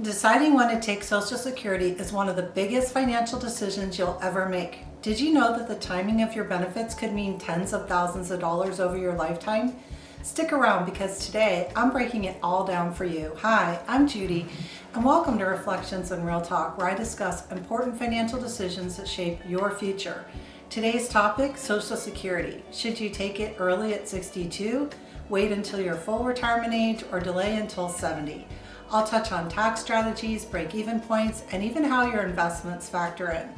Deciding when to take Social Security is one of the biggest financial decisions you'll ever make. Did you know that the timing of your benefits could mean tens of thousands of dollars over your lifetime? Stick around because today I'm breaking it all down for you. Hi, I'm Judy, and welcome to Reflections and Real Talk, where I discuss important financial decisions that shape your future. Today's topic, Social Security. Should you take it early at 62, wait until your full retirement age, or delay until 70? I'll touch on tax strategies, break-even points, and even how your investments factor in.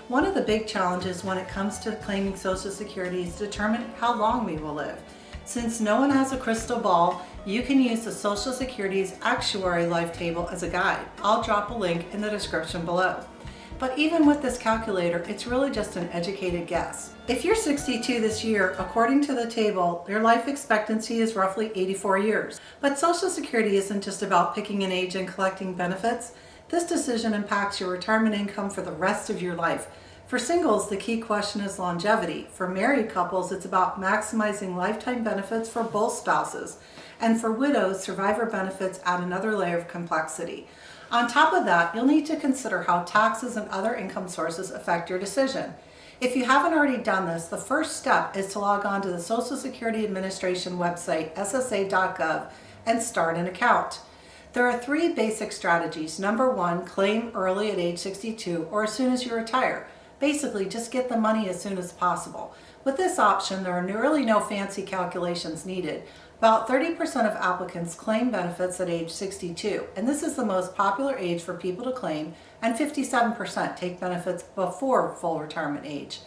One of the big challenges when it comes to claiming Social Security is determine how long we will live. Since no one has a crystal ball, you can use the Social Security's Actuary Life Table as a guide. I'll drop a link in the description below. But even with this calculator, it's really just an educated guess. If you're 62 this year, according to the table, your life expectancy is roughly 84 years. But Social Security isn't just about picking an age and collecting benefits. This decision impacts your retirement income for the rest of your life. For singles, the key question is longevity. For married couples, it's about maximizing lifetime benefits for both spouses. And for widows, survivor benefits add another layer of complexity. On top of that, you'll need to consider how taxes and other income sources affect your decision. If you haven't already done this, the first step is to log on to the Social Security Administration website, SSA.Gov, and start an account. There are three basic strategies. Number one, claim early at age 62 or as soon as you retire. Basically, just get the money as soon as possible. With this option, there are really no fancy calculations needed. About 30% of applicants claim benefits at age 62, and this is the most popular age for people to claim, and 57% take benefits before full retirement age.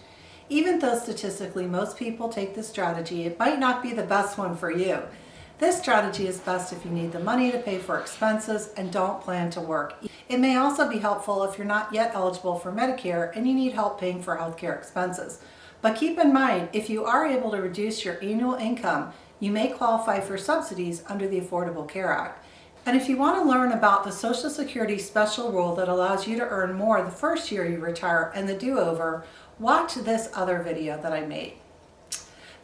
Even though statistically most people take this strategy, it might not be the best one for you. This strategy is best if you need the money to pay for expenses and don't plan to work. It may also be helpful if you're not yet eligible for Medicare and you need help paying for healthcare expenses. But keep in mind, if you are able to reduce your annual income, you may qualify for subsidies under the Affordable Care Act. And if you want to learn about the Social Security special rule that allows you to earn more the first year you retire and the do-over, watch this other video that I made.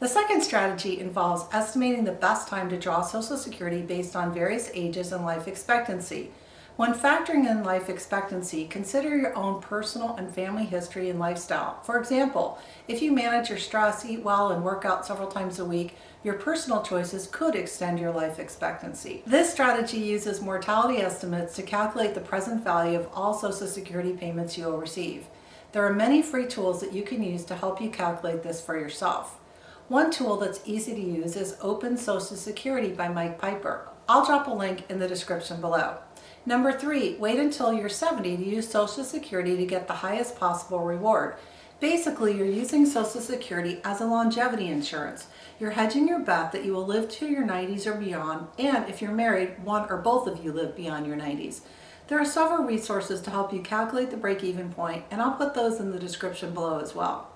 The second strategy involves estimating the best time to draw Social Security based on various ages and life expectancy. When factoring in life expectancy, consider your own personal and family history and lifestyle. For example, if you manage your stress, eat well, and work out several times a week, your personal choices could extend your life expectancy. This strategy uses mortality estimates to calculate the present value of all Social Security payments you will receive. There are many free tools that you can use to help you calculate this for yourself. One tool that's easy to use is Open Social Security by Mike Piper. I'll drop a link in the description below. Number three, wait until you're 70 to use Social Security to get the highest possible reward. Basically, you're using Social Security as a longevity insurance. You're hedging your bet that you will live to your 90s or beyond, and if you're married, one or both of you live beyond your 90s. There are several resources to help you calculate the break-even point, and I'll put those in the description below as well.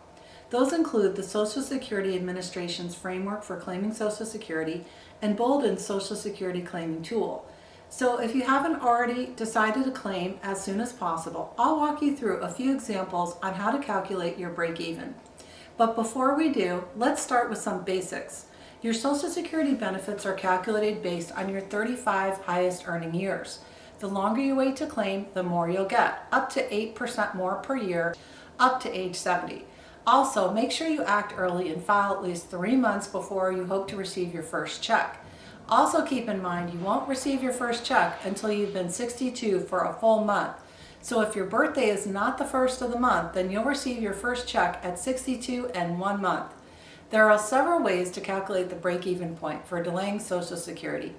Those include the Social Security Administration's framework for claiming Social Security and Boldin's Social Security claiming tool. So if you haven't already decided to claim as soon as possible, I'll walk you through a few examples on how to calculate your break-even. But before we do, let's start with some basics. Your Social Security benefits are calculated based on your 35 highest earning years. The longer you wait to claim, the more you'll get, up to 8% more per year, up to age 70. Also, make sure you act early and file at least 3 months before you hope to receive your first check. Also keep in mind you won't receive your first check until you've been 62 for a full month. So if your birthday is not the first of the month, then you'll receive your first check at 62 and 1 month. There are several ways to calculate the break-even point for delaying Social Security.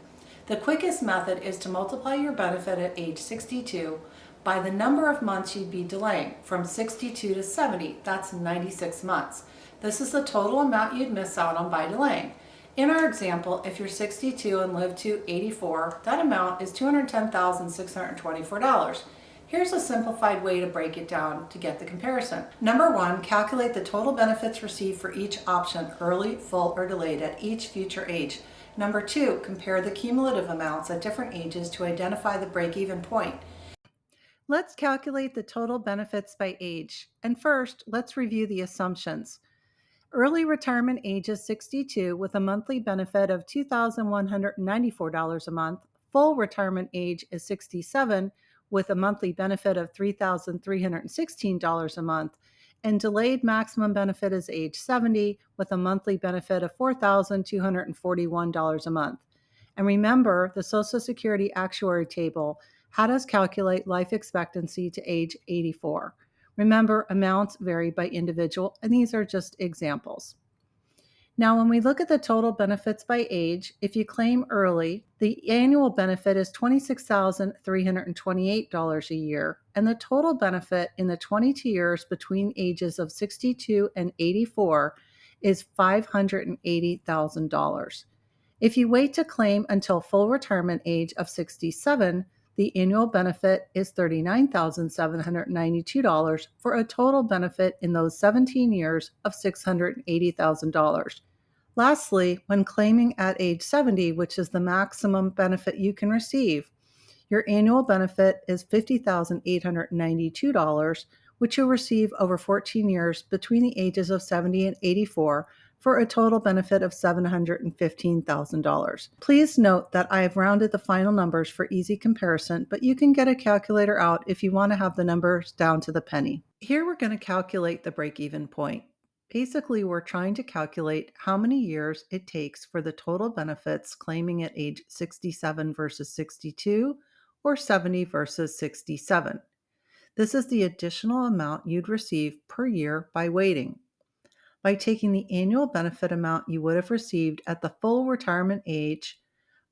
The quickest method is to multiply your benefit at age 62 by the number of months you'd be delaying. From 62 to 70, that's 96 months. This is the total amount you'd miss out on by delaying. In our example, if you're 62 and live to 84, that amount is $210,624. Here's a simplified way to break it down to get the comparison. Number one, calculate the total benefits received for each option, early, full, or delayed, at each future age. Number two, compare the cumulative amounts at different ages to identify the break-even point. Let's calculate the total benefits by age. And first, let's review the assumptions. Early retirement age is 62 with a monthly benefit of $2,194 a month. Full retirement age is 67 with a monthly benefit of $3,316 a month, and delayed maximum benefit is age 70 with a monthly benefit of $4,241 a month. And remember, the Social Security actuary table had us calculate life expectancy to age 84. Remember, amounts vary by individual, and these are just examples. Now, when we look at the total benefits by age, if you claim early, the annual benefit is $26,328 a year, and the total benefit in the 22 years between ages of 62 and 84 is $580,000. If you wait to claim until full retirement age of 67, the annual benefit is $39,792 for a total benefit in those 17 years of $680,000. Lastly, when claiming at age 70, which is the maximum benefit you can receive, your annual benefit is $50,892, which you'll receive over 14 years between the ages of 70 and 84 for a total benefit of $715,000. Please note that I have rounded the final numbers for easy comparison, but you can get a calculator out if you want to have the numbers down to the penny. Here we're going to calculate the break-even point. Basically, we're trying to calculate how many years it takes for the total benefits claiming at age 67 versus 62 or 70 versus 67. This is the additional amount you'd receive per year by waiting. By taking the annual benefit amount you would have received at the full retirement age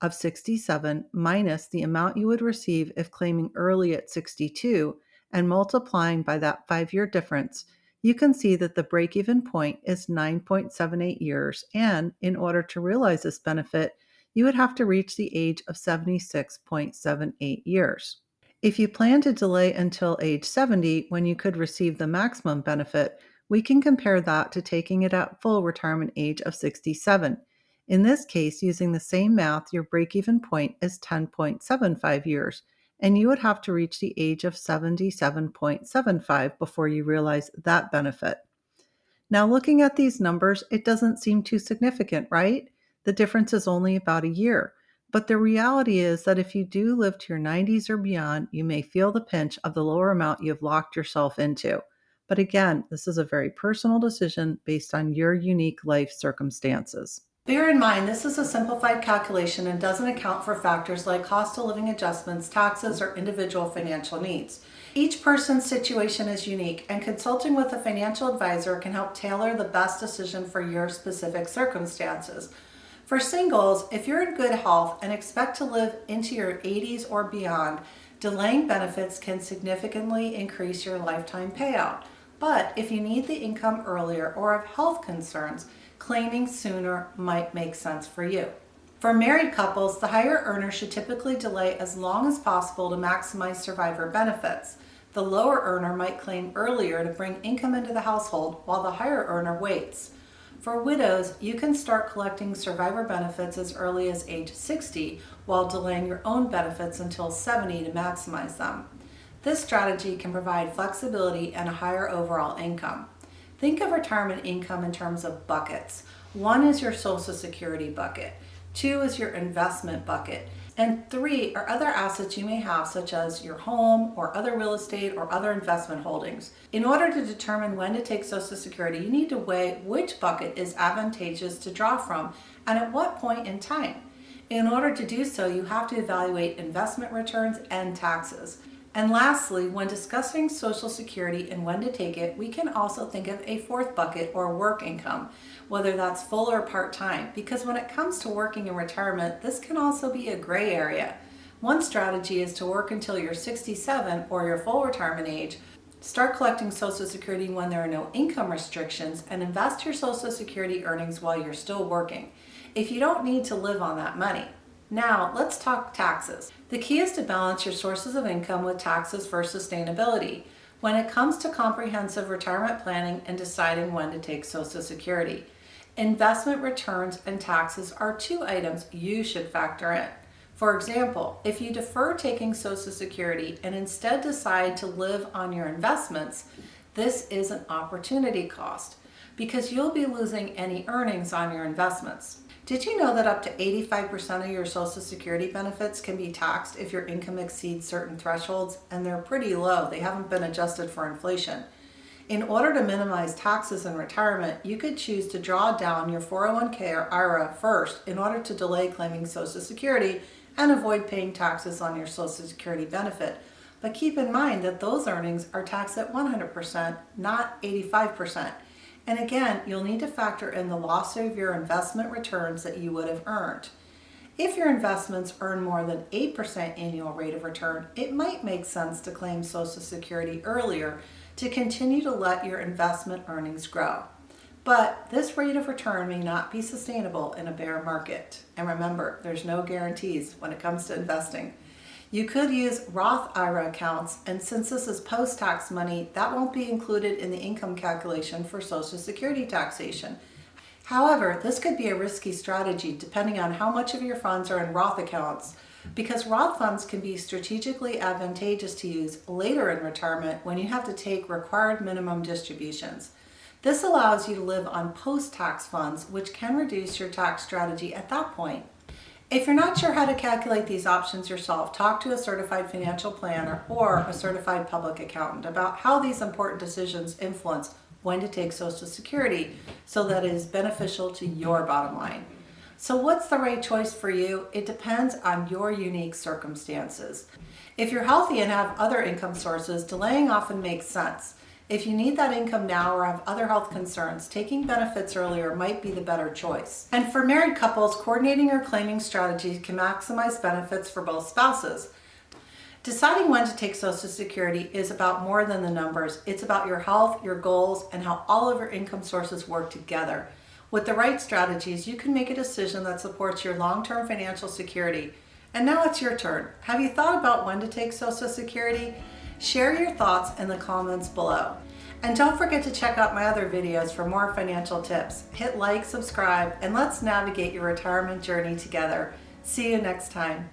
of 67 minus the amount you would receive if claiming early at 62 and multiplying by that 5-year difference, you can see that the break-even point is 9.78 years, and in order to realize this benefit, you would have to reach the age of 76.78 years. If you plan to delay until age 70 when you could receive the maximum benefit, we can compare that to taking it at full retirement age of 67. In this case, using the same math, your break-even point is 10.75 years, and you would have to reach the age of 77.75 before you realize that benefit. Now, looking at these numbers, it doesn't seem too significant, right? The difference is only about a year. But the reality is that if you do live to your 90s or beyond, you may feel the pinch of the lower amount you have locked yourself into. But again, this is a very personal decision based on your unique life circumstances. Bear in mind, this is a simplified calculation and doesn't account for factors like cost of living adjustments, taxes, or individual financial needs. Each person's situation is unique, and consulting with a financial advisor can help tailor the best decision for your specific circumstances. For singles, if you're in good health and expect to live into your 80s or beyond, delaying benefits can significantly increase your lifetime payout. But if you need the income earlier or have health concerns, claiming sooner might make sense for you. For married couples, the higher earner should typically delay as long as possible to maximize survivor benefits. The lower earner might claim earlier to bring income into the household while the higher earner waits. For widows, you can start collecting survivor benefits as early as age 60 while delaying your own benefits until 70 to maximize them. This strategy can provide flexibility and a higher overall income. Think of retirement income in terms of buckets. 1 is your Social Security bucket, 2 is your investment bucket, and 3 are other assets you may have, such as your home or other real estate or other investment holdings. In order to determine when to take Social Security, you need to weigh which bucket is advantageous to draw from and at what point in time. In order to do so, you have to evaluate investment returns and taxes. And lastly, when discussing Social Security and when to take it, we can also think of a 4th bucket or work income, whether that's full or part-time, because when it comes to working in retirement, this can also be a gray area. One strategy is to work until you're 67 or your full retirement age, start collecting Social Security when there are no income restrictions, and invest your Social Security earnings while you're still working, if you don't need to live on that money. Now, let's talk taxes. The key is to balance your sources of income with taxes for sustainability when it comes to comprehensive retirement planning and deciding when to take Social Security. Investment returns and taxes are 2 items you should factor in. For example, if you defer taking Social Security and instead decide to live on your investments, this is an opportunity cost because you'll be losing any earnings on your investments. Did you know that up to 85% of your Social Security benefits can be taxed if your income exceeds certain thresholds? And they're pretty low. They haven't been adjusted for inflation. In order to minimize taxes in retirement, you could choose to draw down your 401k or IRA first in order to delay claiming Social Security and avoid paying taxes on your Social Security benefit. But keep in mind that those earnings are taxed at 100%, not 85%. And again, you'll need to factor in the loss of your investment returns that you would have earned. If your investments earn more than 8% annual rate of return, it might make sense to claim Social Security earlier to continue to let your investment earnings grow. But this rate of return may not be sustainable in a bear market. And remember, there's no guarantees when it comes to investing. You could use Roth IRA accounts, and since this is post-tax money, that won't be included in the income calculation for Social Security taxation. However, this could be a risky strategy depending on how much of your funds are in Roth accounts, because Roth funds can be strategically advantageous to use later in retirement when you have to take required minimum distributions. This allows you to live on post-tax funds, which can reduce your tax strategy at that point. If you're not sure how to calculate these options yourself, talk to a certified financial planner or a certified public accountant about how these important decisions influence when to take Social Security so that it is beneficial to your bottom line. So what's the right choice for you? It depends on your unique circumstances. If you're healthy and have other income sources, delaying often makes sense. If you need that income now or have other health concerns, taking benefits earlier might be the better choice. And for married couples, coordinating or claiming strategies can maximize benefits for both spouses. Deciding when to take Social Security is about more than the numbers. It's about your health, your goals, and how all of your income sources work together. With the right strategies, you can make a decision that supports your long-term financial security. And now it's your turn. Have you thought about when to take Social Security? Share your thoughts in the comments below. And don't forget to check out my other videos for more financial tips. Hit like, subscribe, and let's navigate your retirement journey together. See you next time.